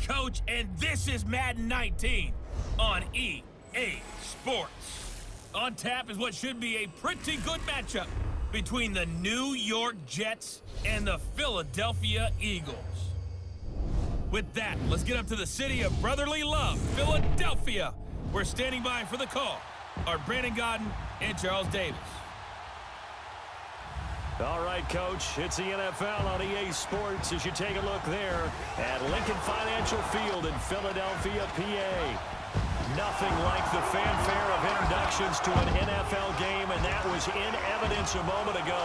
Coach, and this is Madden 19 on EA Sports. On tap is what should be a pretty good matchup between the New York Jets and the Philadelphia Eagles. With that, let's get up to the city of brotherly love, Philadelphia. We're standing by for the call are Brandon Godden and Charles Davis. All right, Coach, it's the NFL on EA Sports as you take a look there at Lincoln Financial Field in Philadelphia, PA. Nothing like the fanfare of introductions to an NFL game, and that was in evidence a moment ago.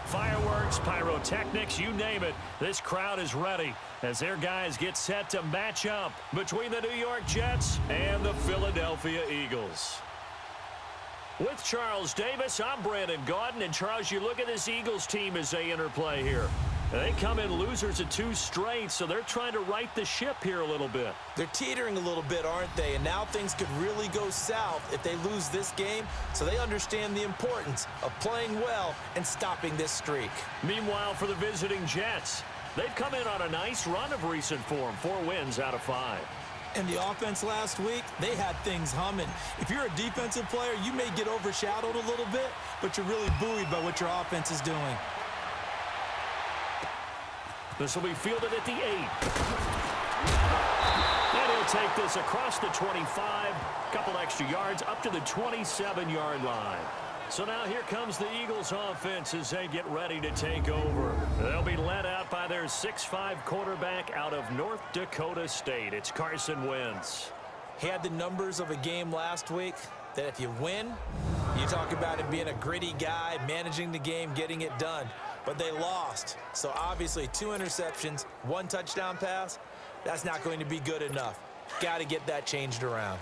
Fireworks, pyrotechnics, you name it. This crowd is ready as their guys get set to match up between the New York Jets and the Philadelphia Eagles. With Charles Davis, I'm Brandon Godden. And, Charles, you look at this Eagles team as they interplay here. They come in losers of 2 straight, so they're trying to right the ship here a little bit. They're teetering a little bit, aren't they? And now things could really go south if they lose this game, so they understand the importance of playing well and stopping this streak. Meanwhile, for the visiting Jets, they've come in on a nice run of recent form, 4 wins out of 5. And the offense last week, they had things humming. If you're a defensive player, you may get overshadowed a little bit, but you're really buoyed by what your offense is doing. This will be fielded at the 8. And he'll take this across the 25, couple extra yards up to the 27-yard line. So now here comes the Eagles offense as they get ready to take over. They'll be led out by their 6'5 quarterback out of North Dakota State. It's Carson Wentz. He had the numbers of a game last week that if you win, you talk about him being a gritty guy, managing the game, getting it done. But they lost. So obviously 2 interceptions, 1 touchdown pass, that's not going to be good enough. Got to get that changed around.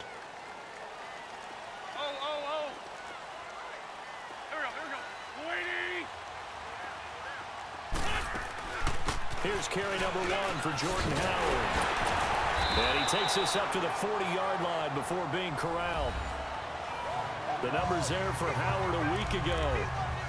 Here's carry number 1 for Jordan Howard. And he takes this up to the 40-yard line before being corralled. The numbers there for Howard a week ago.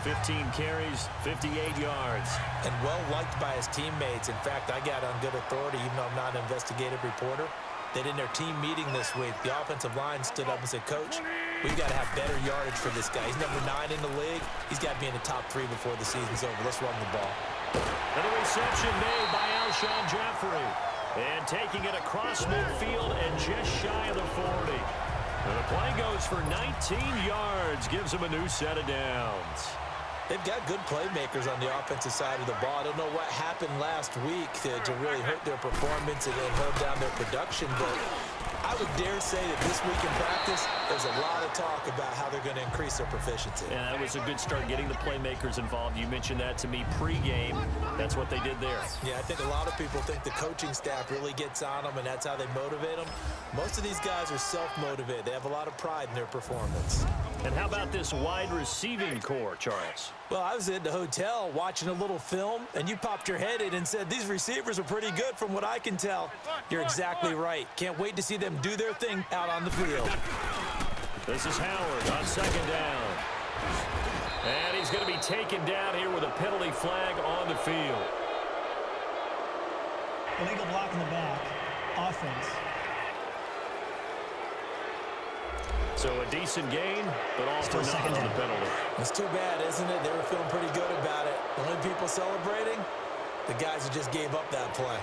15 carries, 58 yards. And well-liked by his teammates. In fact, I got on good authority, even though I'm not an investigative reporter, that in their team meeting this week, the offensive line stood up and said, Coach, we've got to have better yardage for this guy. He's number 9 in the league. He's got to be in the top 3 before the season's over. Let's run the ball. And a reception made by Alshon Jeffrey. And taking it across midfield and just shy of the 40. And the play goes for 19 yards, gives him a new set of downs. They've got good playmakers on the offensive side of the ball. I don't know what happened last week to really hurt their performance and then hold down their production, but I would dare say that this week in practice, there's a lot of talk about how they're going to increase their proficiency. Yeah, that was a good start getting the playmakers involved. You mentioned that to me pregame. That's what they did there. Yeah, I think a lot of people think the coaching staff really gets on them, and that's how they motivate them. Most of these guys are self-motivated. They have a lot of pride in their performance. And how about this wide receiving core, Charles? Well, I was at the hotel watching a little film, and you popped your head in and said, these receivers are pretty good from what I can tell. You're exactly right. Can't wait to see them do their thing out on the field. This is Howard on 2nd down. And he's going to be taken down here with a penalty flag on the field. Illegal block in the back. Offense. So a decent gain, but all for nothing on the penalty. It's too bad, isn't it? They were feeling pretty good about it. The only people celebrating, the guys who just gave up that play.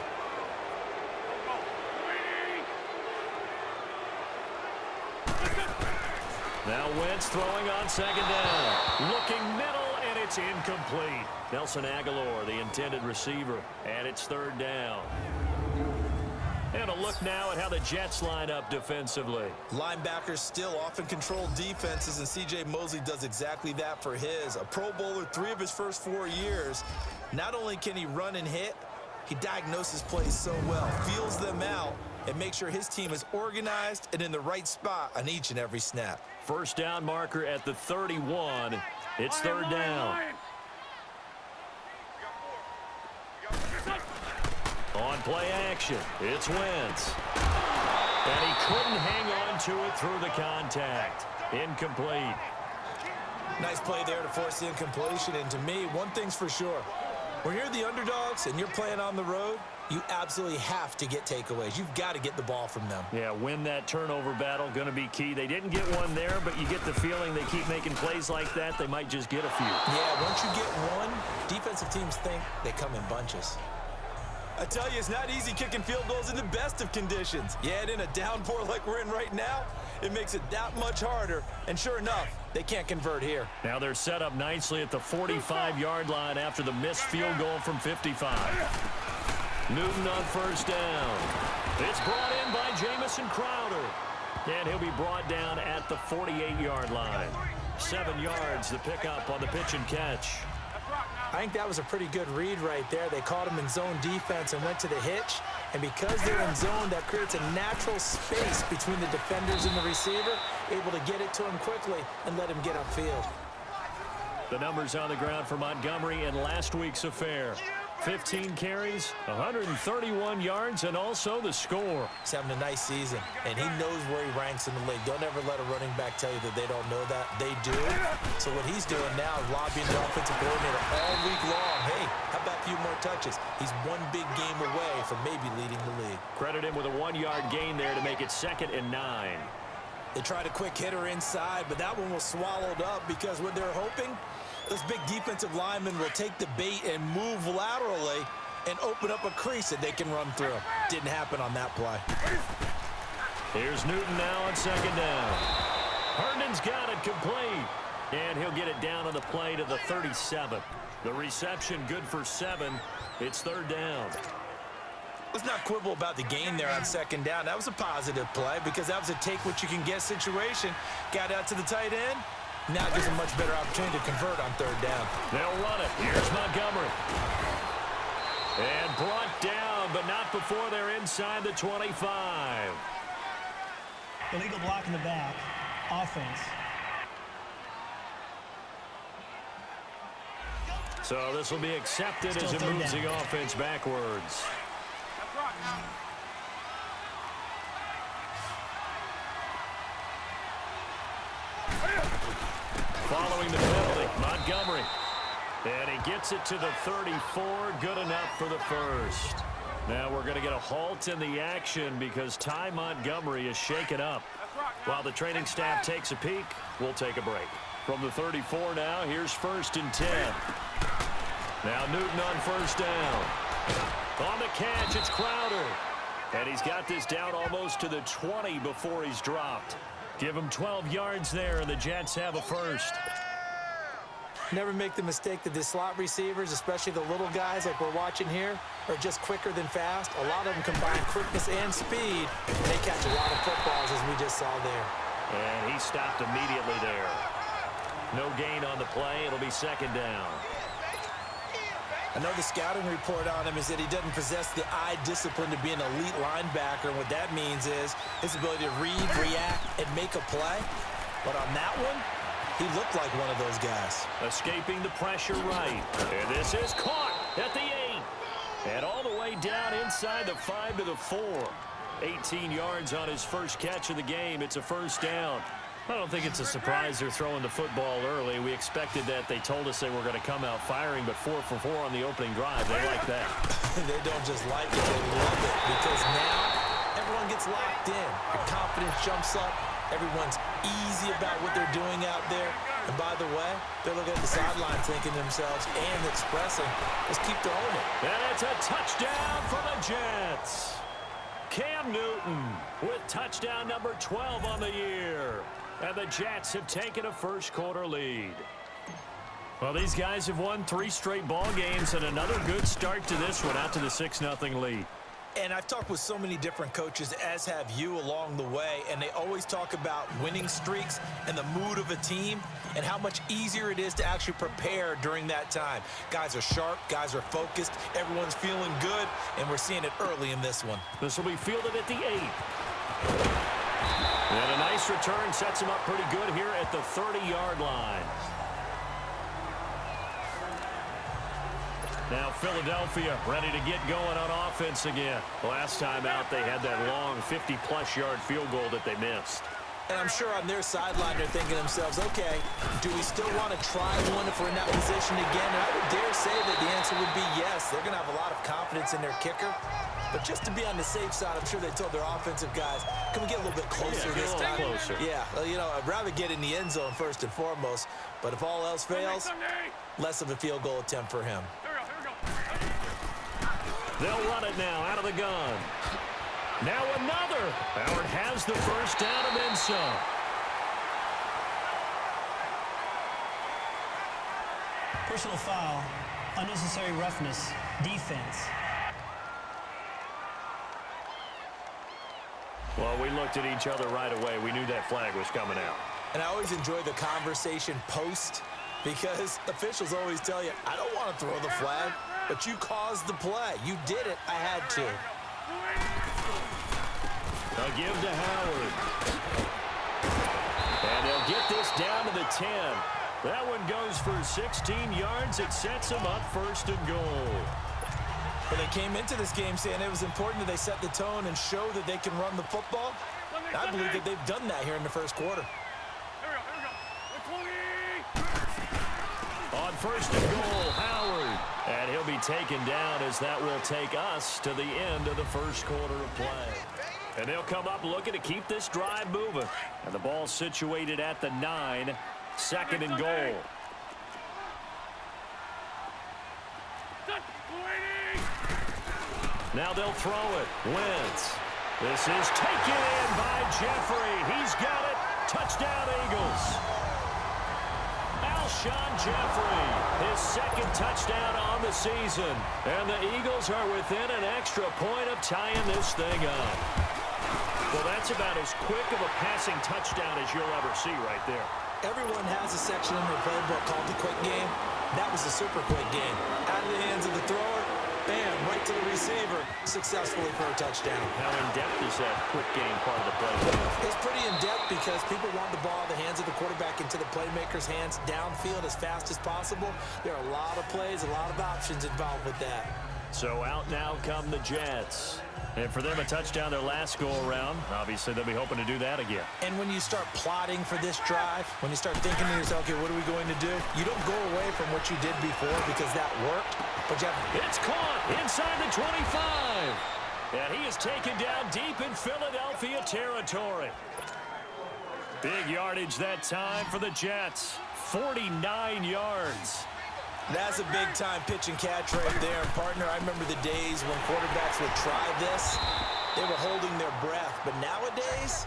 Now Wentz throwing on 2nd down. Looking middle, and it's incomplete. Nelson Aguilar, the intended receiver, and it's 3rd down. And a look now at how the Jets line up defensively. Linebackers still often control defenses, and C.J. Mosley does exactly that for his. A Pro Bowler 3 of his first 4 years. Not only can he run and hit, he diagnoses plays so well, feels them out, and makes sure his team is organized and in the right spot on each and every snap. 1st down marker at the 31. It's 3rd down. On play action, it's Wentz. And he couldn't hang on to it through the contact. Incomplete. Nice play there to force the incompletion. And to me, one thing's for sure. When you're the underdogs and you're playing on the road, You absolutely have to get takeaways. You've got to get the ball from them. Yeah, win that turnover battle, going to be key. They didn't get one there, but you get the feeling they keep making plays like that, they might just get a few. Yeah, once you get one, defensive teams think they come in bunches. I tell you, it's not easy kicking field goals in the best of conditions. Yeah, and in a downpour like we're in right now, it makes it that much harder. And sure enough, they can't convert here. Now they're set up nicely at the 45-yard line after the missed field goal from 55. Newton on first down. It's brought in by Jamison Crowder. And he'll be brought down at the 48-yard line. 7 yards the pickup on the pitch and catch. I think that was a pretty good read right there. They caught him in zone defense and went to the hitch. And because they're in zone, that creates a natural space between the defenders and the receiver, able to get it to him quickly and let him get upfield. The numbers on the ground for Montgomery in last week's affair. 15 carries, 131 yards, and also the score. He's having a nice season, and he knows where he ranks in the league. Don't ever let a running back tell you that they don't know that. They do. So what he's doing now is lobbying the offensive coordinator all week long. Hey, how about a few more touches? He's one big game away from maybe leading the league. Credit him with a 1-yard gain there to make it 2nd and 9. They tried a quick hitter inside, but that one was swallowed up because what they're hoping, those big defensive linemen will take the bait and move laterally and open up a crease that they can run through. Didn't happen on that play. Here's Newton now on 2nd down. Herndon's got it complete. And he'll get it down on the play to the 37. The reception good for 7. It's 3rd down. Let's not quibble about the gain there on 2nd down. That was a positive play because that was a take-what-you-can-get situation. Got out to the tight end. Now it gives them a much better opportunity to convert on 3rd down. They'll run it. Here's Montgomery. And brought down, but not before they're inside the 25. Illegal block in the back. Offense. So this will be accepted Still as it moves down. the offense backwards. Following the penalty, Montgomery. And he gets it to the 34. Good enough for the first. Now we're going to get a halt in the action because Ty Montgomery is shaken up. While the training staff takes a peek, we'll take a break. From the 34 now, here's 1st and 10. Now Newton on 1st down. On the catch, it's Crowder. And he's got this down almost to the 20 before he's dropped. Give him 12 yards there, and the Jets have a first. Never make the mistake that the slot receivers, especially the little guys like we're watching here, are just quicker than fast. A lot of them combine quickness and speed, and they catch a lot of footballs, as we just saw there. And he stopped immediately there. No gain on the play. It'll be 2nd down. I know the scouting report on him is that he doesn't possess the eye discipline to be an elite linebacker. And what that means is his ability to read, react, and make a play. But on that one, he looked like one of those guys. Escaping the pressure right. And this is caught at the 8. And all the way down inside the 5 to the 4. 18 yards on his first catch of the game. It's a 1st down. I don't think it's a surprise they're throwing the football early. We expected that. They told us they were going to come out firing, but 4 for 4 on the opening drive. They like that. They don't just like it, they love it, because now everyone gets locked in. Your confidence jumps up. Everyone's easy about what they're doing out there. And by the way, they're looking at the sideline thinking to themselves and expressing, let's keep throwing it. And it's a touchdown for the Jets. Cam Newton with touchdown number 12 on the year. And the Jets have taken a first-quarter lead. Well, these guys have won 3 straight ball games and another good start to this one, out to the 6-0 lead. And I've talked with so many different coaches, as have you, along the way, and they always talk about winning streaks and the mood of a team and how much easier it is to actually prepare during that time. Guys are sharp, guys are focused, everyone's feeling good, and we're seeing it early in this one. This will be fielded at the 8. And a nice return sets him up pretty good here at the 30-yard line. Now Philadelphia ready to get going on offense again. Last time out they had that long 50-plus yard field goal that they missed. And I'm sure on their sideline they're thinking to themselves, okay, do we still want to try one if we're in that position again? And I would dare say that the answer would be yes. They're going to have a lot of confidence in their kicker. But just to be on the safe side, I'm sure they told their offensive guys, can we get a little bit closer this time? Closer. Yeah, well, you know, I'd rather get in the end zone first and foremost. But if all else fails, less of a field goal attempt for him. They'll run it now out of the gun. Now another. Howard has the first down and then some. Personal foul, unnecessary roughness, defense. Well, we looked at each other right away. We knew that flag was coming out. And I always enjoy the conversation post because officials always tell you, I don't want to throw the flag, but you caused the play. You did it. I had to. They'll give to Howard. And they'll get this down to the 10. That one goes for 16 yards. It sets them up first and goal. Well, they came into this game saying it was important that they set the tone and show that they can run the football. I believe that they've done that here in the first quarter. On first and goal, Howard. And he'll be taken down as that will take us to the end of the first quarter of play. And they'll come up looking to keep this drive moving. And the ball situated at the 9. Second and goal. Now they'll throw it. Wentz. This is taken in by Jeffrey. He's got it. Touchdown, Eagles. Alshon Jeffrey, his second touchdown on the season. And the Eagles are within an extra point of tying this thing up. Well, that's about as quick of a passing touchdown as you'll ever see right there. Everyone has a section in their playbook called the quick game. That was a super quick game. Out of the hands of the thrower, bam, right to the receiver, successfully for a touchdown. How in-depth is that quick game part of the play? It's pretty in-depth because people want the ball in the hands of the quarterback into the playmaker's hands downfield as fast as possible. There are a lot of plays, a lot of options involved with that. So out now come the Jets. And for them, a touchdown their last go-around. Obviously, they'll be hoping to do that again. And when you start plotting for this drive, when you start thinking to yourself, okay, what are we going to do? You don't go away from what you did before because that worked. But you have... It's caught inside the 25. And he is taken down deep in Philadelphia territory. Big yardage that time for the Jets. 49 yards. That's a big-time pitch and catch right there. And, partner, I remember the days when quarterbacks would try this. They were holding their breath. But nowadays,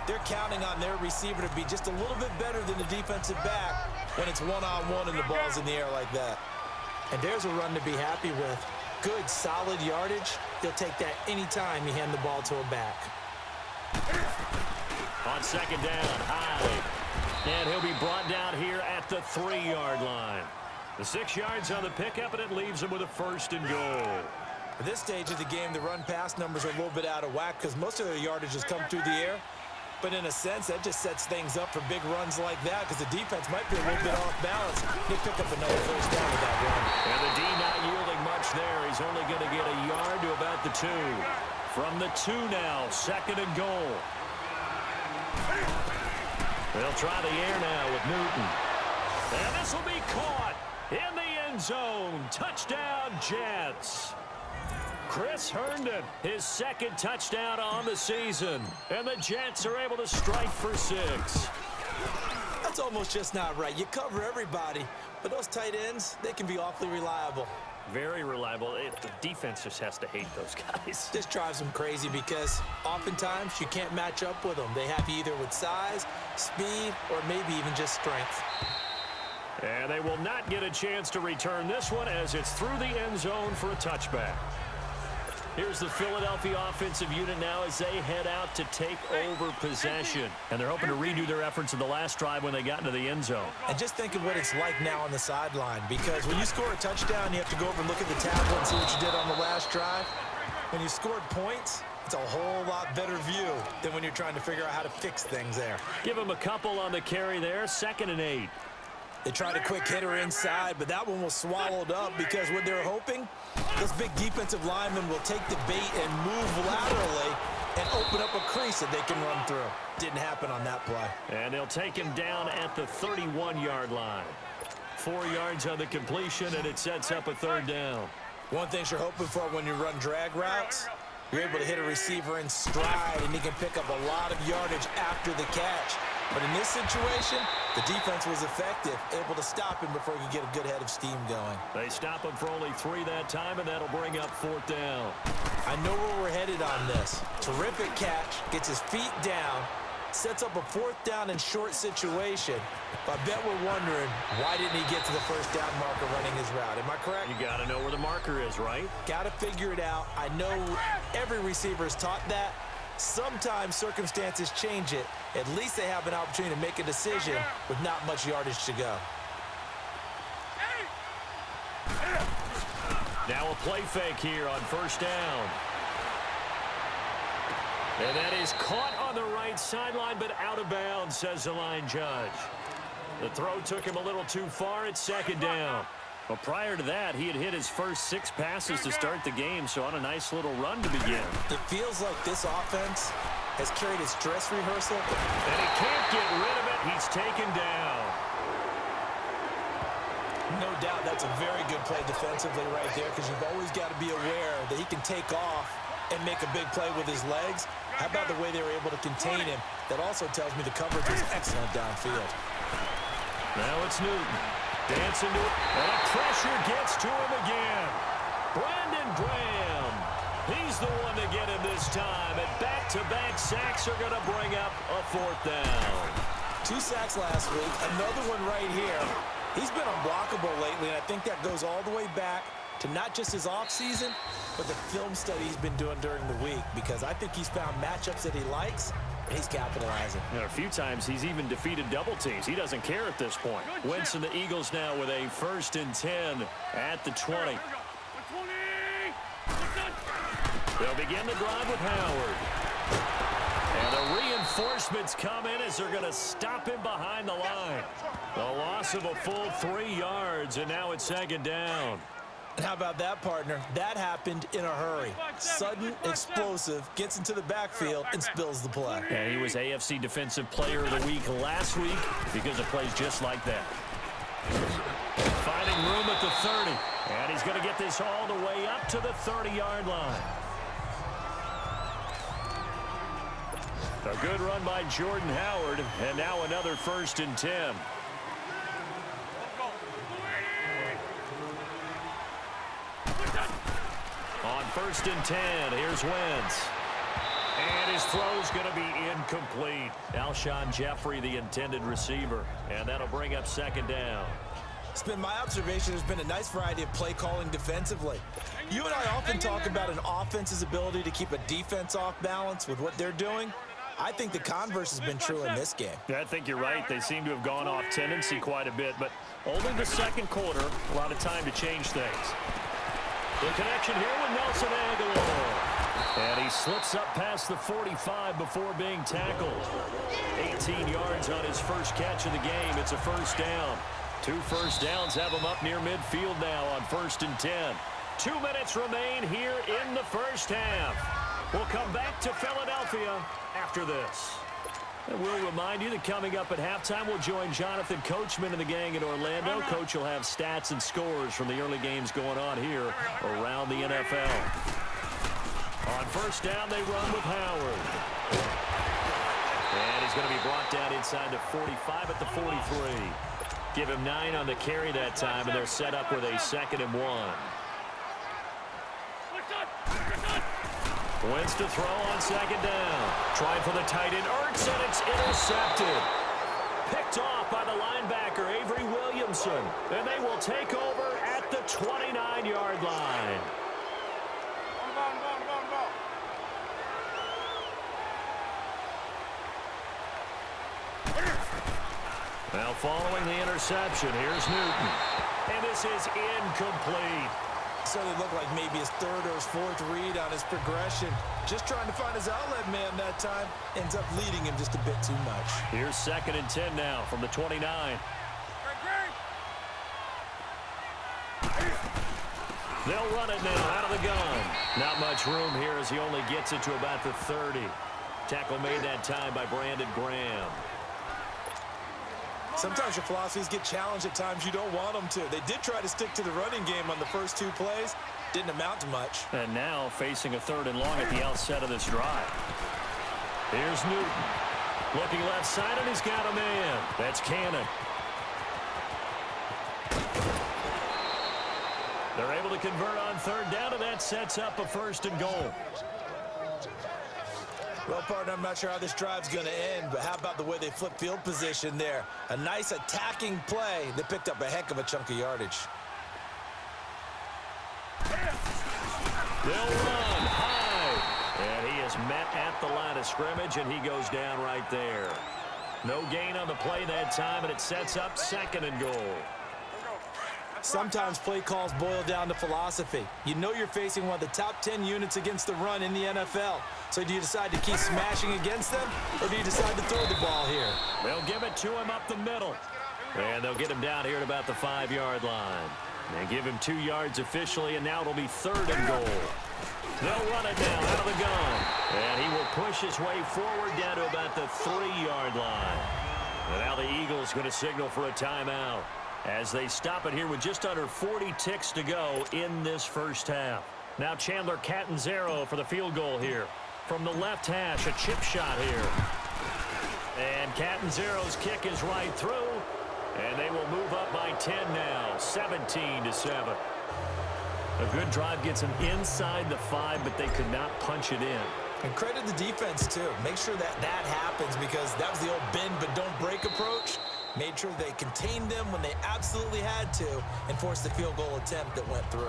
they're counting on their receiver to be just a little bit better than the defensive back when it's one-on-one and the ball's in the air like that. And there's a run to be happy with. Good, solid yardage. He'll take that anytime you hand the ball to a back. On second down, high. And he'll be brought down here at the 3-yard line. The 6 yards on the pickup, and it leaves him with a first and goal. At this stage of the game, the run-pass numbers are a little bit out of whack because most of their yardage has come through the air. But in a sense, that just sets things up for big runs like that because the defense might be a little bit off balance. They pick up another first down with that run. And the D not yielding much there. He's only going to get a yard to about the 2. From the 2 now, second and goal. They'll try the air now with Newton. And this will be caught in the end zone. Touchdown, Jets. Chris Herndon, his second touchdown on the season. And the Jets are able to strike for 6. That's almost just not right. You cover everybody, but those tight ends, they can be awfully reliable. Very reliable. The defense just has to hate those guys. This drives them crazy because oftentimes you can't match up with them. They have you either with size, speed, or maybe even just strength. And they will not get a chance to return this one as it's through the end zone for a touchback. Here's the Philadelphia offensive unit now as they head out to take over possession. And they're hoping to redo their efforts in the last drive when they got into the end zone. And just think of what it's like now on the sideline, because when you score a touchdown, you have to go over and look at the tablet and see what you did on the last drive. When you scored points, it's a whole lot better view than when you're trying to figure out how to fix things there. Give them a couple on the carry there, 2nd and 8. They tried a quick hitter inside, but that one was swallowed up because what they're hoping, those big defensive linemen will take the bait and move laterally and open open up a crease that they can run through. Didn't happen on that play. And they'll take him down at the 31-yard line. 4 yards on the completion, and it sets up a third down. One thing you're hoping for when you run drag routes, you're able to hit a receiver in stride, and he can pick up a lot of yardage after the catch. But in this situation, the defense was effective, able to stop him before he could get a good head of steam going. They stop him for only 3 that time, and that'll bring up 4th down. I know where we're headed on this. Terrific catch, gets his feet down, sets up a 4th down and short situation. But I bet we're wondering, why didn't he get to the first down marker running his route? Am I correct? You got to know where the marker is, right? Got to figure it out. I know every receiver is taught that. Sometimes circumstances change it. At least they have an opportunity to make a decision with not much yardage to go. Now a play fake here on 1st down. And that is caught on the right sideline, but out of bounds, says the line judge. The throw took him a little too far. It's 2nd down. Well, prior to that, he had hit his first 6 passes to start the game, so on a nice little run to begin. It feels like this offense has carried its dress rehearsal. And he can't get rid of it. He's taken down. No doubt that's a very good play defensively right there, because you've always got to be aware that he can take off and make a big play with his legs. How about the way they were able to contain him? That also tells me the coverage is excellent downfield. Now it's Newton. Dancing to it. And the pressure gets to him again. Brandon Graham. He's the one to get him this time. And back-to-back sacks are going to bring up a 4th down. 2 sacks last week. Another one right here. He's been unblockable lately, and I think that goes all the way back to not just his offseason, but the film study he's been doing during the week, because I think he's found matchups that he likes, and he's capitalizing. A few times he's even defeated double teams. He doesn't care at this point. Wentz and the Eagles now with a 1st and 10 at the 20. They'll begin the drive with Howard. And the reinforcements come in as they're going to stop him behind the line. A loss of a full 3 yards, and now it's 2nd down. And how about that, partner? That happened in a hurry. Sudden, explosive, gets into the backfield, and spills the play. Yeah, he was AFC Defensive Player of the Week last week because of plays just like that. Finding room at the 30. And he's going to get this all the way up to the 30-yard line. A good run by Jordan Howard, and now another 1st and 10. On 1st and 10, here's Wentz. And his throw's going to be incomplete. Alshon Jeffrey, the intended receiver. And that'll bring up 2nd down. It's been my observation there's been a nice variety of play calling defensively. You and I often talk about an offense's ability to keep a defense off balance with what they're doing. I think the converse has been true in this game. I think you're right. They seem to have gone off tendency quite a bit, but only the 2nd quarter, a lot of time to change things. The connection here with Nelson Aguilar. And he slips up past the 45 before being tackled. 18 yards on his first catch of the game. It's a 1st down. 2 first downs have him up near midfield now on 1st and 10. 2 minutes remain here in the 1st half. We'll come back to Philadelphia after this. And we'll remind you that coming up at halftime, we'll join Jonathan Coachman and the gang in Orlando. Coach will have stats and scores from the early games going on here around the NFL. On 1st down, they run with Howard. And he's going to be brought down inside the 45 at the 43. Give him 9 on the carry that time, and they're set up with a 2nd and 1. Wentz to throw on 2nd down. Try for the tight end, Ertz, and it's intercepted. Picked off by the linebacker, Avery Williamson. And they will take over at the 29-yard line. Now following the interception, here's Newton. And this is incomplete. So it looked like maybe his 3rd or his 4th read on his progression. Just trying to find his outlet man that time. Ends up leading him just a bit too much. Here's 2nd and 10 now from the 29. They'll run it now out of the gun. Not much room here as he only gets it to about the 30. Tackle made that time by Brandon Graham. Sometimes your philosophies get challenged at times you don't want them to. They did try to stick to the running game on the first 2 plays. Didn't amount to much. And now facing a 3rd and long at the outset of this drive. Here's Newton. Looking left side, and he's got a man. That's Cannon. They're able to convert on 3rd down, and that sets up a 1st and goal. Well, partner, I'm not sure how this drive's going to end, but how about the way they flip field position there? A nice attacking play. They picked up a heck of a chunk of yardage. They'll run high. And he is met at the line of scrimmage, and he goes down right there. No gain on the play that time, and it sets up 2nd and goal. Sometimes play calls boil down to philosophy. You know you're facing one of the top 10 units against the run in the NFL. So do you decide to keep smashing against them, or do you decide to throw the ball here? They'll give it to him up the middle. And they'll get him down here at about the 5-yard line. They give him 2 yards officially, and now it'll be 3rd and goal. They'll run it now out of the gun. And he will push his way forward down to about the 3-yard line. And now the Eagles going to signal for a timeout as they stop it here with just under 40 ticks to go in this first half. Now Chandler Catanzaro for the field goal here. From the left hash, a chip shot here. And Catanzaro's kick is right through. And they will move up by 10 now, 17-7. A good drive gets them inside the 5, but they could not punch it in. And credit the defense, too. Make sure that happens, because that was the old bend but don't break approach. Made sure they contained them when they absolutely had to and forced the field goal attempt that went through.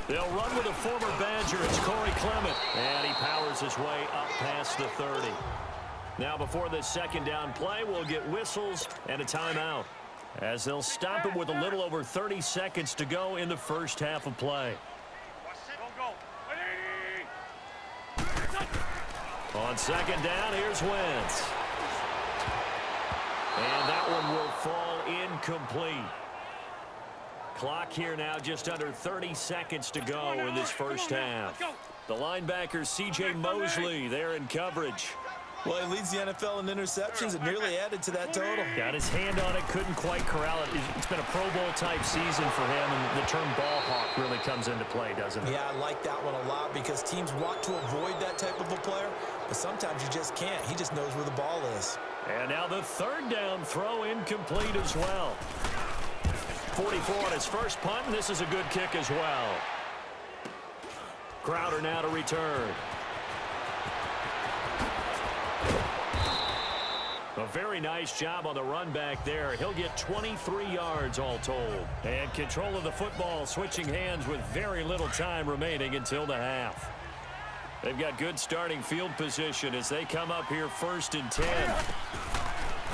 They'll run with a former Badger. It's Corey Clement. And he powers his way up past the 30. Now before this 2nd down play, we'll get whistles and a timeout, as they'll stop him with a little over 30 seconds to go in the first half of play. On 2nd down, here's Wentz. And that one will fall incomplete. Clock here now, just under 30 seconds to go in this first half. The linebacker, C.J. Mosley, there in coverage. Well, he leads the NFL in interceptions and nearly added to that total. Got his hand on it, couldn't quite corral it. It's been a Pro Bowl-type season for him, and the term ball hawk really comes into play, doesn't it? Yeah, I like that one a lot, because teams want to avoid that type of a player, but sometimes you just can't. He just knows where the ball is. And now the 3rd down throw incomplete as well. 44 on his first punt, and this is a good kick as well. Crowder now to return. A very nice job on the run back there. He'll get 23 yards all told. And control of the football, switching hands with very little time remaining until the half. They've got good starting field position as they come up here 1st and 10.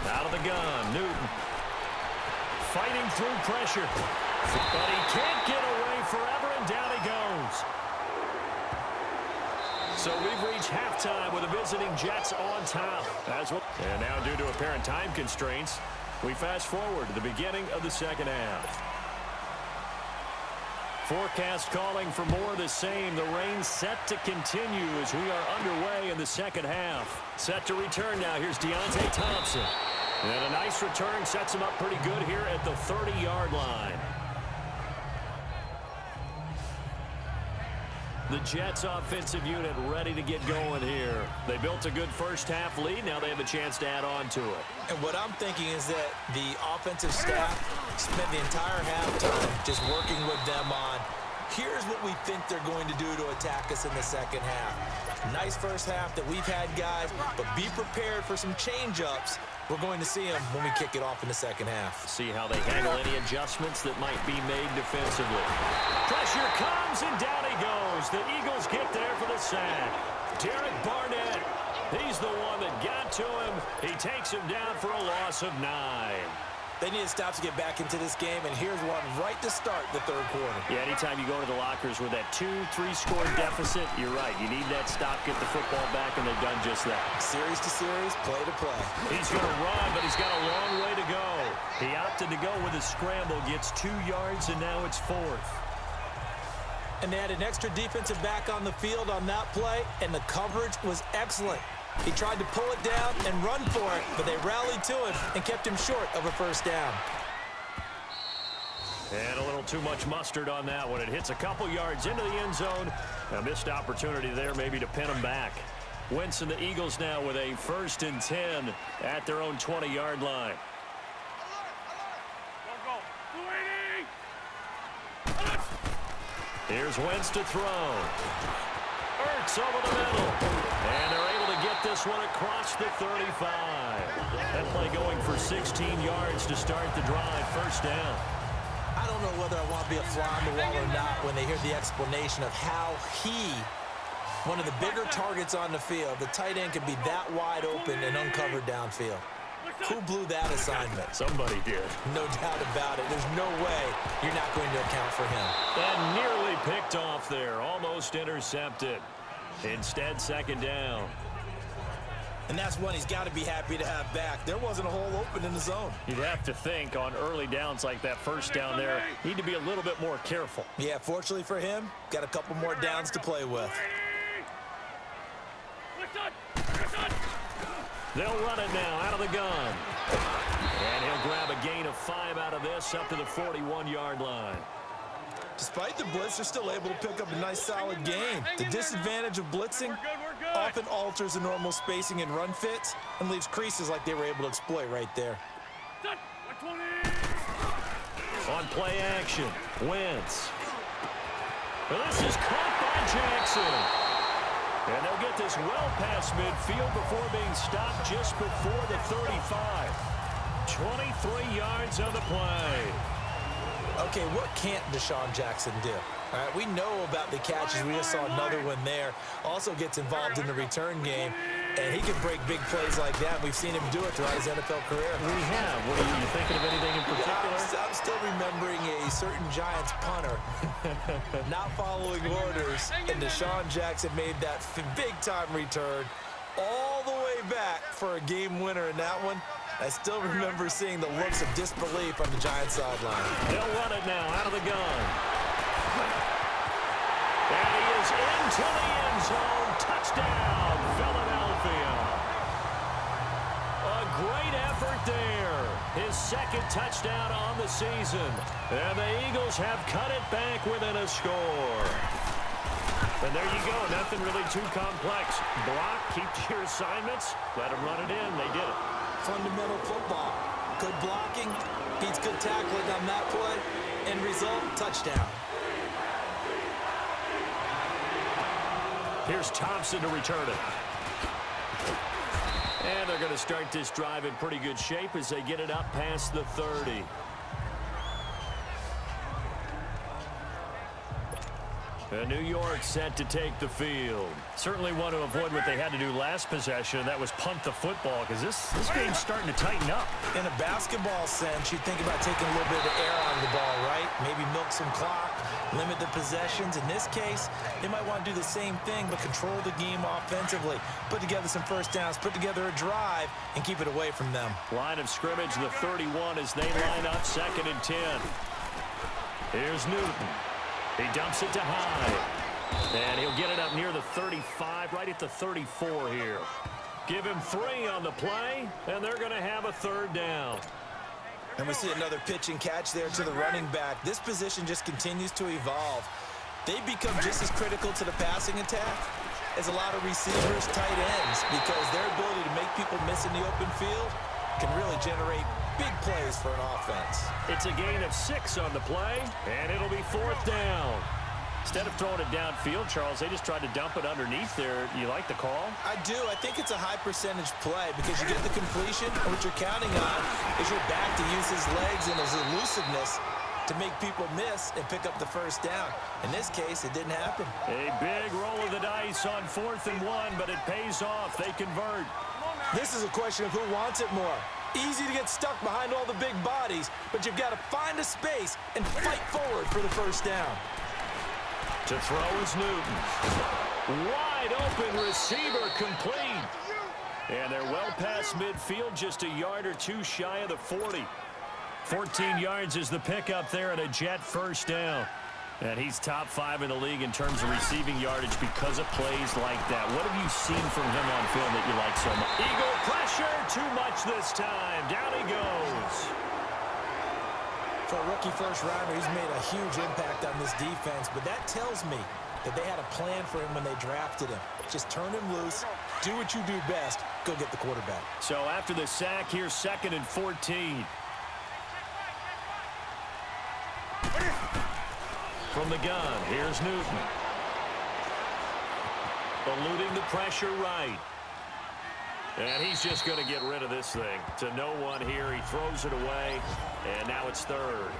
Out of the gun, Newton. Fighting through pressure. But he can't get away forever, and down he goes. So we've reached halftime with the visiting Jets on top. And now, due to apparent time constraints, we fast forward to the beginning of the 2nd half. Forecast calling for more of the same. The rain set to continue as we are underway in the 2nd half. Set to return now. Here's Deontay Thompson. And a nice return sets him up pretty good here at the 30-yard line. The Jets offensive unit ready to get going here. They built a good first half lead. Now they have a chance to add on to it. And what I'm thinking is that the offensive staff spent the entire halftime just working with them on, here's what we think they're going to do to attack us in the 2nd half. Nice first half that we've had, guys, but be prepared for some change-ups. We're going to see them when we kick it off in the 2nd half. See how they handle any adjustments that might be made defensively. Pressure comes, and down he goes. The Eagles get there for the sack. Derek Barnett, he's the one that got to him. He takes him down for a loss of 9. They need to stop to get back into this game, and here's one right to start the 3rd quarter. Yeah, anytime you go to the lockers with that 2-3 score deficit, you're right. You need that stop, get the football back, and they've done just that. Series to series, play to play. He's going to run, but he's got a long way to go. He opted to go with a scramble, gets 2 yards, and now it's 4th. And they had an extra defensive back on the field on that play, and the coverage was excellent. He tried to pull it down and run for it, but they rallied to him and kept him short of a first down. And a little too much mustard on that one. It hits a couple yards into the end zone. A missed opportunity there maybe to pin him back. Wentz and the Eagles now with a 1st and 10 at their own 20-yard line. Here's Wentz to throw. Ertz over the middle. And they're able to get this one across the 35. That play going for 16 yards to start the drive. First down. I don't know whether I want to be a fly on the wall or not when they hear the explanation of how one of the bigger targets on the field, the tight end could be that wide open and uncovered downfield. Who blew that assignment? Somebody did. No doubt about it. There's no way you're not going to account for him. And nearly picked off there. Almost intercepted. Instead, 2nd down. And that's one he's got to be happy to have back. There wasn't a hole open in the zone. You'd have to think on early downs like that first down there, need to be a little bit more careful. Yeah, fortunately for him, got a couple more downs to play with. They'll run it now out of the gun. And he'll grab a gain of 5 out of this up to the 41-yard line. Despite the blitz, they're still able to pick up a nice solid gain. The disadvantage of blitzing often alters the normal spacing and run fits and leaves creases like they were able to exploit right there. On play action, Wentz. Well, this is caught by Jackson. And they'll get this well past midfield before being stopped just before the 35. 23 yards on the play. Okay, what can't Deshaun Jackson do? All right, we know about the catches. We just saw another one there. Also gets involved in the return game, and he can break big plays like that. We've seen him do it throughout his NFL career. We have. What are you thinking of anything in particular? I'm still remembering a certain Giants punter not following orders, and Deshaun Jackson made that big-time return all the way back for a game winner in that one. I still remember seeing the looks of disbelief on the Giants sideline. They'll run it now out of the gun. And he is into the end zone. Touchdown, Philadelphia. A great effort there. His 2nd touchdown on the season. And the Eagles have cut it back within a score. And there you go. Nothing really too complex. Block, keep to your assignments. Let them run it in. They did it. Fundamental football. Good blocking, beats good tackling on that play. End result, touchdown. Here's Thompson to return it. And they're going to start this drive in pretty good shape as they get it up past the 30. New York set to take the field. Certainly want to avoid what they had to do last possession, and that was punt the football, because this game's starting to tighten up. In a basketball sense, you'd think about taking a little bit of air out of the ball, right? Maybe milk some clock, limit the possessions. In this case, they might want to do the same thing, but control the game offensively. Put together some first downs, put together a drive, and keep it away from them. Line of scrimmage, the 31 as they line up 2nd and 10. Here's Newton. He dumps it to Hyde. And he'll get it up near the 35, right at the 34 here. Give him 3 on the play, and they're going to have a 3rd down. And we see another pitch and catch there to the running back. This position just continues to evolve. They become just as critical to the passing attack as a lot of receivers, tight ends, because their ability to make people miss in the open field can really generate big plays for an offense. It's a gain of 6 on the play, and it'll be 4th down. Instead of throwing it downfield, Charles, they just tried to dump it underneath there. You like the call? I do. I think it's a high percentage play because you get the completion, and what you're counting on is your back to use his legs and his elusiveness to make people miss and pick up the first down. In this case, it didn't happen. A big roll of the dice on 4th and 1, but it pays off. They convert. This is a question of who wants it more. Easy to get stuck behind all the big bodies, but you've got to find a space and fight forward for the first down. To throw is Newton. Wide open receiver complete. And they're well past midfield, just a yard or 2 shy of the 40. 14 yards is the pickup there and a Jet first down. And he's top 5 in the league in terms of receiving yardage because of plays like that. What have you seen from him on film that you like so much? Eagle pressure, too much this time. Down he goes. For a rookie first-rounder, he's made a huge impact on this defense, but that tells me that they had a plan for him when they drafted him. Just turn him loose, do what you do best, go get the quarterback. So after the sack, here's 2nd and 14. From the gun, here's Newton. Eluding the pressure right. And he's just going to get rid of this thing. To no one here, he throws it away, and now it's 3rd.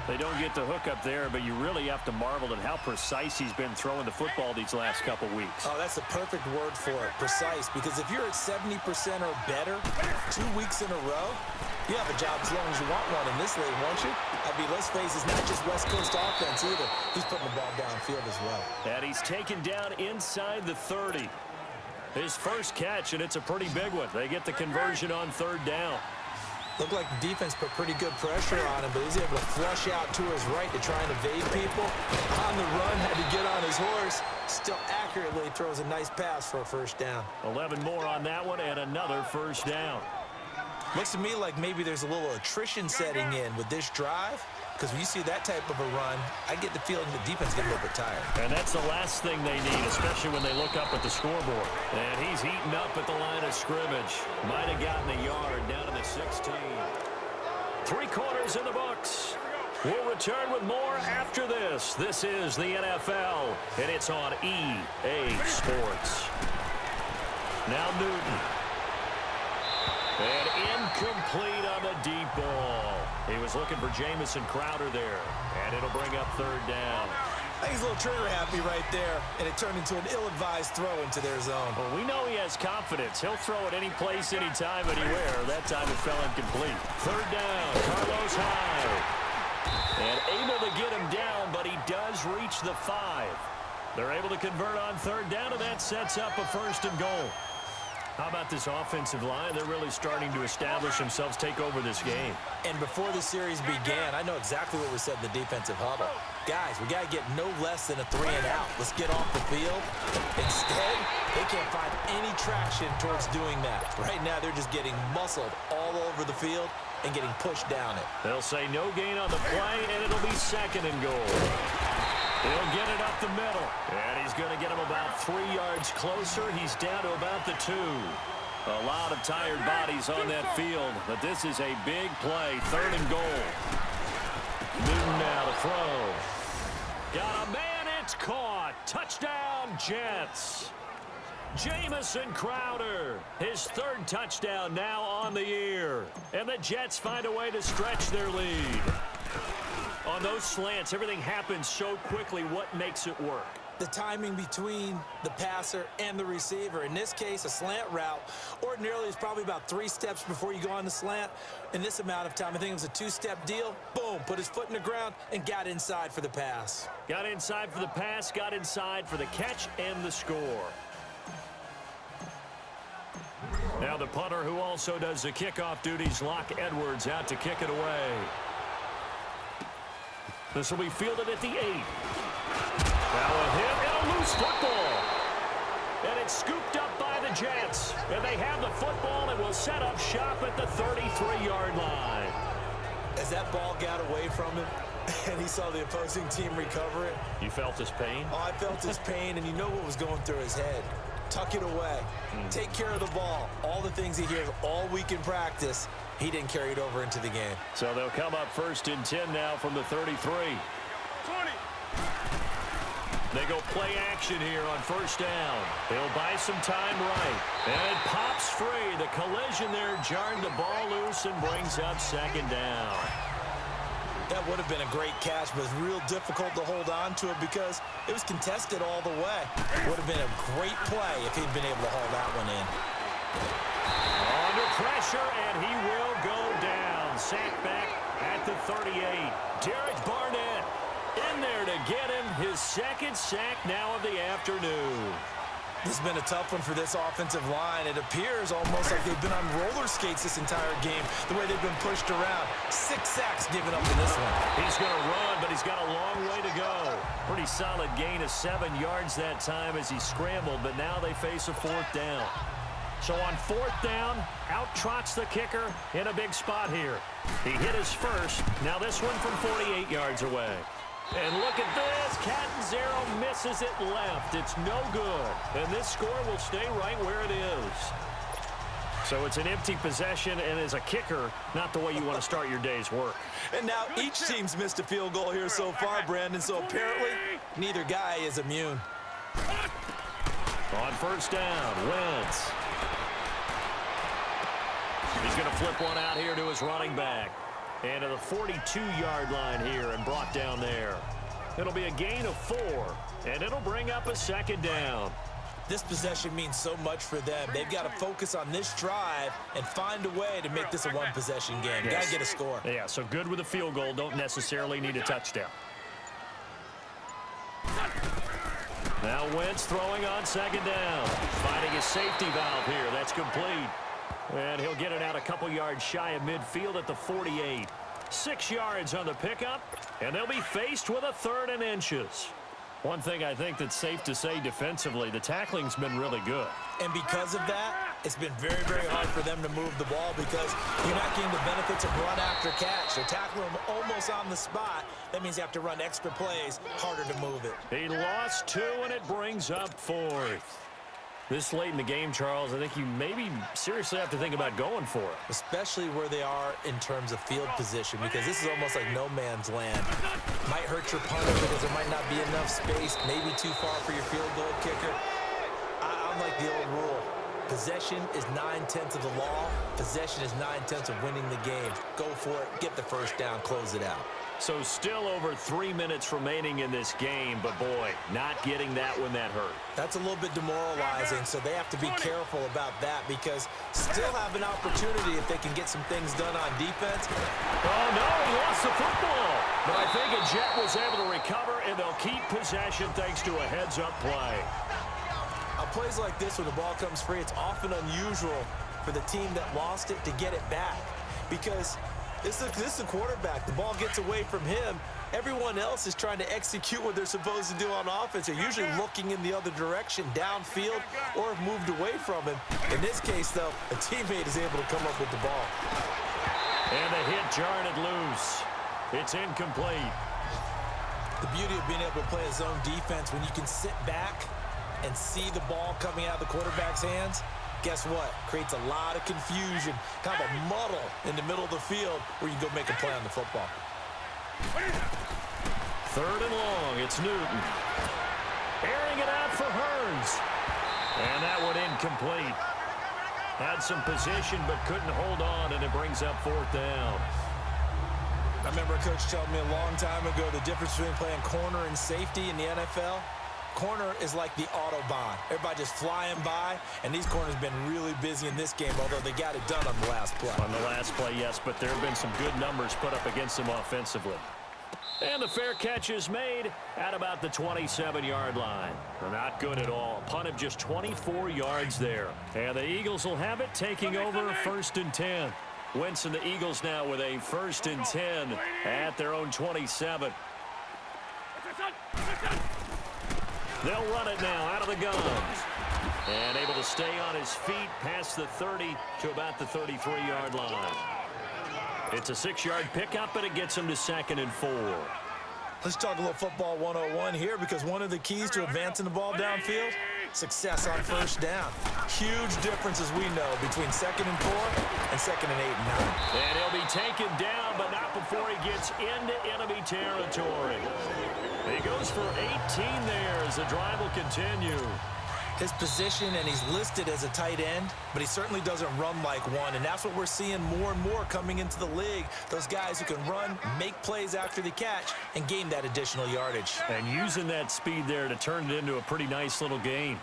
They don't get the hook up there, but you really have to marvel at how precise he's been throwing the football these last couple weeks. Oh, that's the perfect word for it, precise, because if you're at 70% or better 2 weeks in a row, you have a job as long as you want one in this league, won't you? I mean, let's face it, it's not just West Coast offense either. He's putting the ball downfield as well. And he's taken down inside the 30. His first catch, and it's a pretty big one. They get the conversion on 3rd down. Looked like the defense put pretty good pressure on him, but he's able to flush out to his right to try and evade people. On the run, had to get on his horse. Still accurately throws a nice pass for a first down. 11 more on that one, and another first down. Looks to me like maybe there's a little attrition setting in with this drive, because when you see that type of a run, I get the feeling the defense gets a little bit tired. And that's the last thing they need, especially when they look up at the scoreboard. And he's heating up at the line of scrimmage. Might have gotten a yard down to the 16. 3 quarters in the books. We'll return with more after this. This is the NFL, and it's on EA Sports. Now Newton. And incomplete on the deep ball. He was looking for Jamison Crowder there, and it'll bring up 3rd down. I think he's a little trigger happy right there, and it turned into an ill-advised throw into their zone. Well, we know he has confidence. He'll throw it any place, anytime, anywhere. That time it fell incomplete. 3rd down, Carlos Hyde. And able to get him down, but he does reach the 5. They're able to convert on 3rd down, and that sets up a 1st and goal. How about this offensive line? They're really starting to establish themselves, take over this game. And before the series began, I know exactly what we said in the defensive huddle. Guys, we got to get no less than a 3 and out. Let's get off the field. Instead, they can't find any traction towards doing that. Right now, they're just getting muscled all over the field and getting pushed down it. They'll say no gain on the play, and it'll be 2nd and goal. He'll get it up the middle, and he's going to get him about 3 yards closer. He's down to about the 2. A lot of tired bodies on that field, but this is a big play. 3rd and goal. Newton now to throw. Got a man, it's caught. Touchdown, Jets. Jamison Crowder, his 3rd touchdown now on the year. And the Jets find a way to stretch their lead. On those slants, everything happens so quickly. What makes it work? The timing between the passer and the receiver. In this case, a slant route ordinarily is probably about 3 steps before you go on the slant. In this amount of time, I think it was a 2-step deal. Boom, put his foot in the ground and got inside for the pass. Got inside for the pass, got inside for the catch and the score. Now the punter who also does the kickoff duties, Locke Edwards, out to kick it away. This will be fielded at the 8. Now a hit and a loose football. And it's scooped up by the Jets. And they have the football and will set up shop at the 33-yard line. As that ball got away from him and he saw the opposing team recover it. You felt his pain? Oh, I felt his pain, and you know what was going through his head. Tuck it away. Take care of the ball. All the things he hears all week in practice, he didn't carry it over into the game. So they'll come up 1st and 10 now from the 33. 20. They go play action here on 1st down. They'll buy some time right. And it pops free. The collision there jarred the ball loose and brings up 2nd down. That would have been a great catch, but it's real difficult to hold on to it because it was contested all the way. Would have been a great play if he'd been able to haul that one in. Under pressure, and he will go down. Sacked back at the 38. Derek Barnett in there to get him his 2nd sack now of the afternoon. This has been a tough one for this offensive line. It appears almost like they've been on roller skates this entire game, the way they've been pushed around. 6 sacks given up in this one. He's going to run, but he's got a long way to go. Pretty solid gain of 7 yards that time as he scrambled, but now they face a 4th down. So on 4th down, out trots the kicker in a big spot here. He hit his first. Now this one from 48 yards away. And look at this. Catanzaro misses it left. It's no good. And this score will stay right where it is. So it's an empty possession, and as a kicker, not the way you want to start your day's work. And now each team's missed a field goal here so far, Brandon. So apparently, neither guy is immune. On 1st down, Wentz. He's going to flip one out here to his running back. And to the 42-yard line here and brought down there. It'll be a gain of 4, and it'll bring up a 2nd down. This possession means so much for them. They've got to focus on this drive and find a way to make this a one-possession game. Yes. Got to get a score. Yeah, so good with a field goal. Don't necessarily need a touchdown. Now Wentz throwing on 2nd down. Finding his safety valve here. That's complete. And he'll get it out a couple yards shy of midfield at the 48. 6 yards on the pickup, and they'll be faced with a 3rd and inches. One thing I think that's safe to say defensively, the tackling's been really good. And because of that, it's been very, very hard for them to move the ball because you're not getting the benefits of run after catch. They're tackling them almost on the spot. That means you have to run extra plays, harder to move it. He lost 2, and it brings up 4th. This late in the game, Charles, I think you maybe seriously have to think about going for it. Especially where they are in terms of field position, because this is almost like no man's land. Might hurt your punter because there might not be enough space, maybe too far for your field goal kicker. I'm like the old rule. Possession is 9/10 of the law. Possession is 9/10 of winning the game. Go for it, get the 1st down, close it out. So still over 3 minutes remaining in this game, but boy, not getting that when that hurt. That's a little bit demoralizing, so they have to be careful about that because still have an opportunity if they can get some things done on defense. Oh, no, he lost the football. But I think a Jet was able to recover, and they'll keep possession thanks to a heads-up play. On plays like this, when the ball comes free, it's often unusual for the team that lost it to get it back because this is the quarterback. The ball gets away from him. Everyone else is trying to execute what they're supposed to do on offense. They're usually looking in the other direction, downfield, or have moved away from him. In this case, though, a teammate is able to come up with the ball. And the hit jarred it loose. It's incomplete. The beauty of being able to play a zone defense when you can sit back and see the ball coming out of the quarterback's hands, guess what? Creates a lot of confusion, kind of a muddle in the middle of the field where you go make a play on the football. 3rd and long, it's Newton. Airing it out for Hearns. And that one incomplete. Had some position but couldn't hold on, and it brings up 4th down. I remember a coach telling me a long time ago the difference between playing corner and safety in the NFL. Corner is like the Autobahn. Everybody just flying by, and these corners have been really busy in this game, although they got it done on the last play. On the last play, yes, but there have been some good numbers put up against them offensively. And the fair catch is made at about the 27-yard line. They're not good at all. Punt of just 24 yards there. And the Eagles will have it, taking over 1st and 10. Wentz and the Eagles now with a 1st and 10 at their own 27. They'll run it now out of the guns. And able to stay on his feet past the 30 to about the 33-yard line. It's a 6-yard pickup, and it gets him to 2nd and 4. Let's talk a little football 101 here because one of the keys to advancing the ball downfield, success on 1st down. Huge difference, as we know, between 2nd and 4 and 2nd and 8 and 9. And he'll be taken down, but not before he gets into enemy territory. He goes for 18 there as the drive will continue. His position, and he's listed as a tight end, but he certainly doesn't run like one, and that's what we're seeing more and more coming into the league. Those guys who can run, make plays after the catch, and gain that additional yardage. And using that speed there to turn it into a pretty nice little gain.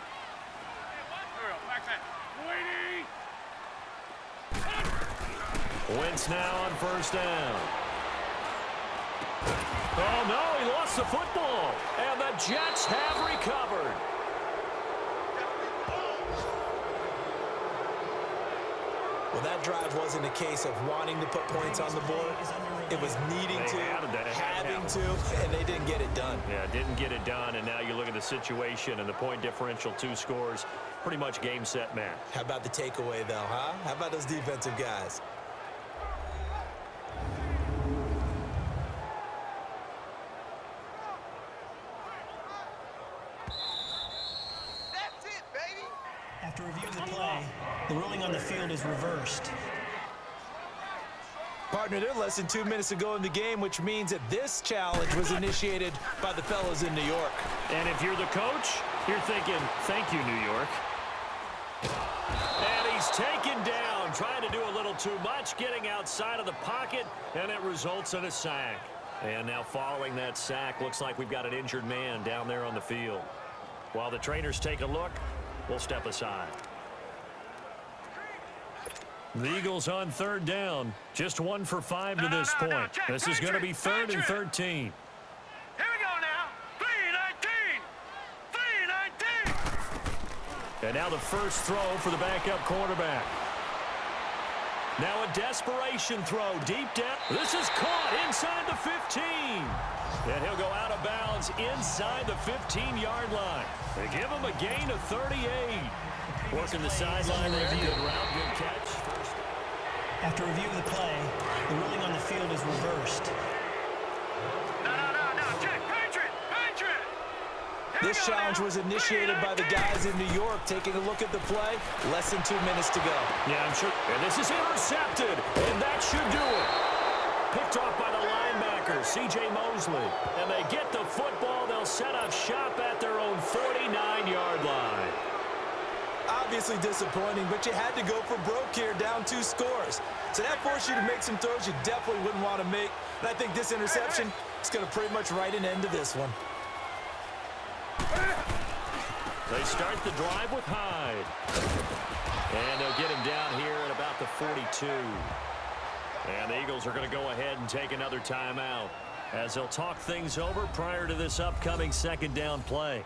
Wentz now on 1st down. Oh, no, he lost the football, and the Jets have recovered. Well, that drive wasn't a case of wanting to put points on the board. It was needing to, having to, and they didn't get it done. Yeah, didn't get it done, and now you look at the situation and the point differential, 2 scores, pretty much game, set, match. How about the takeaway, though, huh? How about those defensive guys? That's it, baby. After reviewing the play, the ruling on the field is reversed. Partner, they're less than 2 minutes to go in the game, which means that this challenge was initiated by the fellas in New York. And if you're the coach, you're thinking, thank you, New York. And he's taken down, trying to do a little too much, getting outside of the pocket, and it results in a sack. And now following that sack, looks like we've got an injured man down there on the field. While the trainers take a look, we'll step aside. The Eagles on 3rd down. Just 1 for 5 to this point. This is going to be 3rd and 13. Here we go now. 3-19. 3-19. And now the first throw for the backup quarterback. Now a desperation throw deep down. This is caught inside the 15. And he'll go out of bounds inside the 15-yard line. They give him a gain of 38. Working the sideline there. Good route, good catch. After reviewing the play, the ruling on the field is reversed. No. Check. Patriot. This challenge was initiated by the guys in New York. Taking a look at the play, less than 2 minutes to go. Yeah, I'm sure. And this is intercepted, and that should do it. Picked off by the linebacker, C.J. Mosley. And they get the football. They'll set up shop at their own 49-yard line. Obviously disappointing, but you had to go for broke here, down 2 scores. So that forced you to make some throws you definitely wouldn't want to make. And I think this interception is going to pretty much write an end to this one. They start the drive with Hyde. And they'll get him down here at about the 42. And the Eagles are going to go ahead and take another timeout as they'll talk things over prior to this upcoming 2nd down play.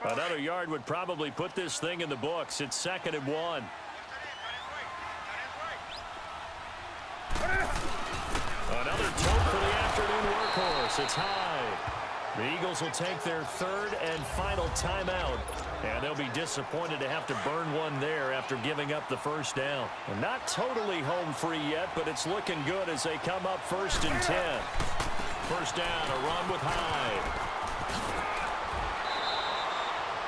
Another yard would probably put this thing in the books. It's 2nd and 1. Another tote for the afternoon workhorse. It's Hyde. The Eagles will take their 3rd and final timeout. And they'll be disappointed to have to burn one there after giving up the 1st down. And not totally home free yet, but it's looking good as they come up 1st and 10. 1st down, a run with Hyde.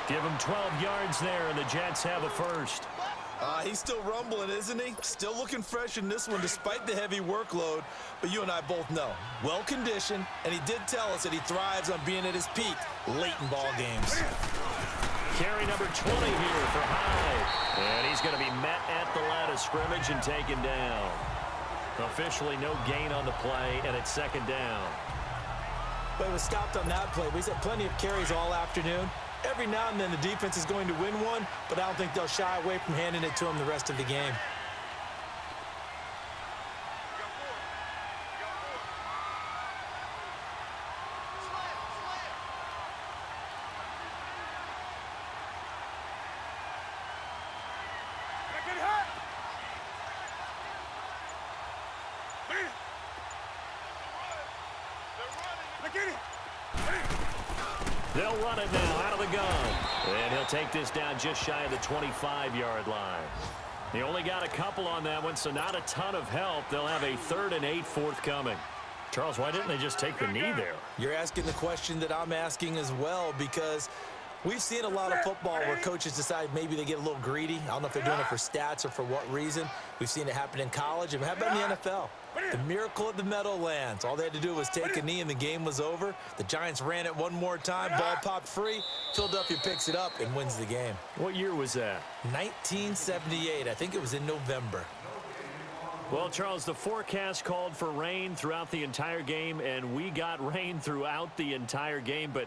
Give him 12 yards there, and the Jets have a 1st. He's still rumbling, isn't he? Still looking fresh in this one despite the heavy workload. But you and I both know, well-conditioned, and he did tell us that he thrives on being at his peak late in ball games. Carry number 20 here for Hyde. And he's going to be met at the line of scrimmage and taken down. Officially no gain on the play, and it's 2nd down. But it was stopped on that play. We've had plenty of carries all afternoon. Every now and then the defense is going to win one, but I don't think they'll shy away from handing it to him the rest of the game. They'll run it now out of the gun. And he'll take this down just shy of the 25-yard line. He only got a couple on that one, so not a ton of help. They'll have a 3rd and 8 forthcoming. Charles, why didn't they just take the knee there? You're asking the question that I'm asking as well, because we've seen a lot of football where coaches decide maybe they get a little greedy. I don't know if they're doing it for stats or for what reason. We've seen it happen in college. And how about in the NFL? The miracle of the Meadowlands. All they had to do was take a knee and the game was over. The Giants ran it one more time. Ball popped free. Philadelphia picks it up and wins the game. What year was that? 1978. I think it was in November. Well, Charles, the forecast called for rain throughout the entire game, and we got rain throughout the entire game. But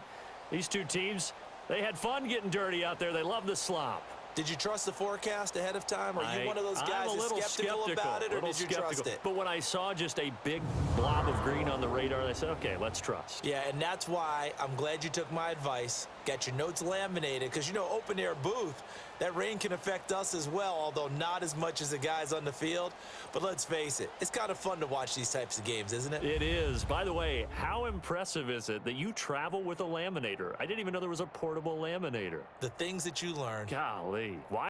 these two teams, they had fun getting dirty out there. They love the slop. Did you trust the forecast ahead of time? Are you one of those guys that's skeptical about it, or did you trust it? But when I saw just a big blob of green on the radar, I said, okay, let's trust. Yeah, and that's why I'm glad you took my advice. Got your notes laminated because, you know, open-air booth, that rain can affect us as well, although not as much as the guys on the field. But let's face it, it's kind of fun to watch these types of games, isn't it? It is. By the way, how impressive is it that you travel with a laminator? I didn't even know there was a portable laminator. The things that you learn. Golly. Why?